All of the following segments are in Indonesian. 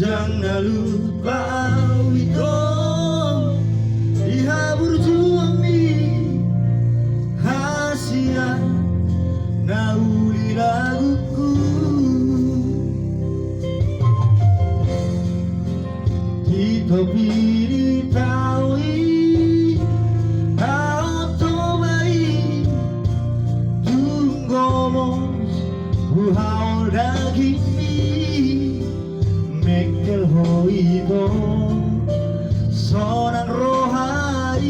Jangan lupa itu Iha berjuang mi Hasia Nauli laguku Kita pilih taui Autobai Tunggomos Buhau daging Mekel hoito Sonang rohai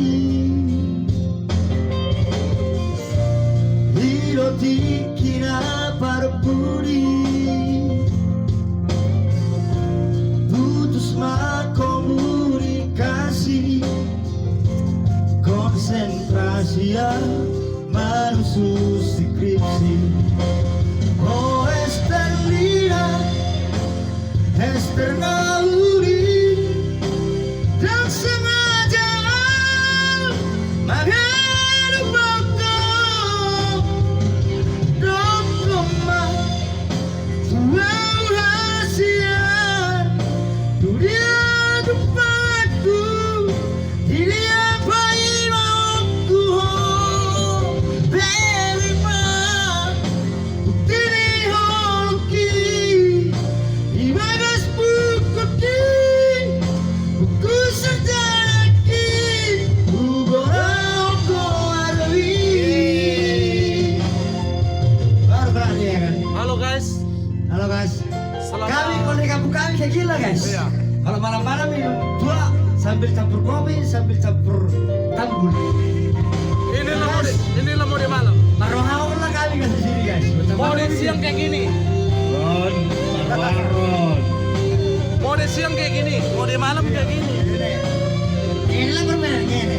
Hiroti kina parpuri Putus komunikasi Konsentrasi manusus skripsi Oh Esterlina Esternauri dan sengaja menghidup waktu Dokoma Tuhan rahasia dunia depanku Ini apa imaku Baby ma Bukti holoki Ibagas bukuki Buku sejarahki Uborau koarwi Baru berani ya kan? Halo guys. Halo guys. Selamat. Kami kalau di kampung kami kayak gila guys. Iya. Kalau malam-malam minum dua sambil campur kopi sambil campur tambul. Inilah mode malam. Marohau lah kami kan di sini guys. Mode siang kayak gini. Ron, Ron. Mode siang kayak gini. Mode malam kayak gini. Inilah permainannya ini.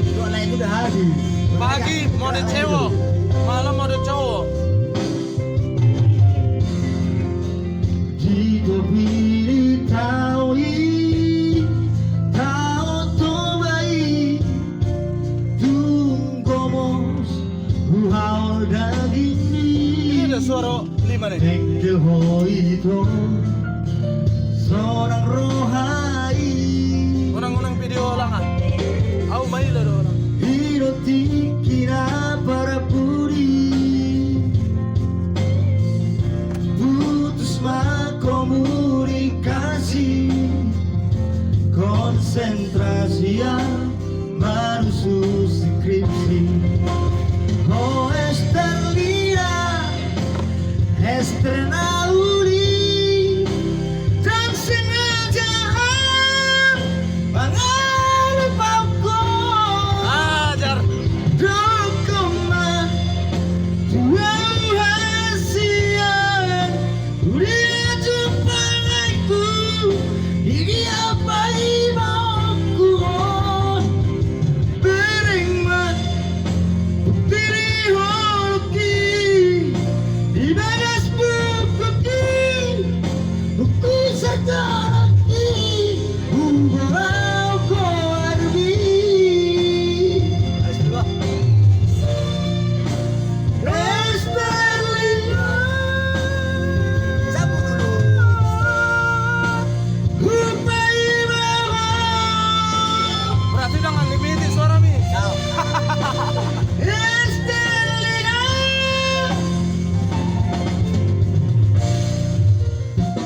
Soalnya itu udah habis. Pagi mode cewek, malam mode cowok. Jika pilih taui Tau tobai Tunggomos Buhau daging Ini ada suara 5 nih. Engkel hoito Seorang rohai Unang-unang video lang ah. Aku main lah orang. Hiroti kira para puri Putus komunikasi Konsentrasi manusus skripsi Oh Esterlina Esternauri dan sengaja mengharap aku Ajar. Dokoma Tuhan rahasia Udah jumpa aku Ini apa imaku Berengmat Bukti holoki Di bagas bukuki Buku sejarahki Uborau koarwi Esterlina Sambung dulu Hupai bawah Berarti udah unlimited suara mi. Esterlina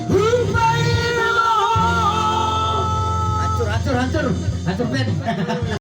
Hupai bawah Hancur band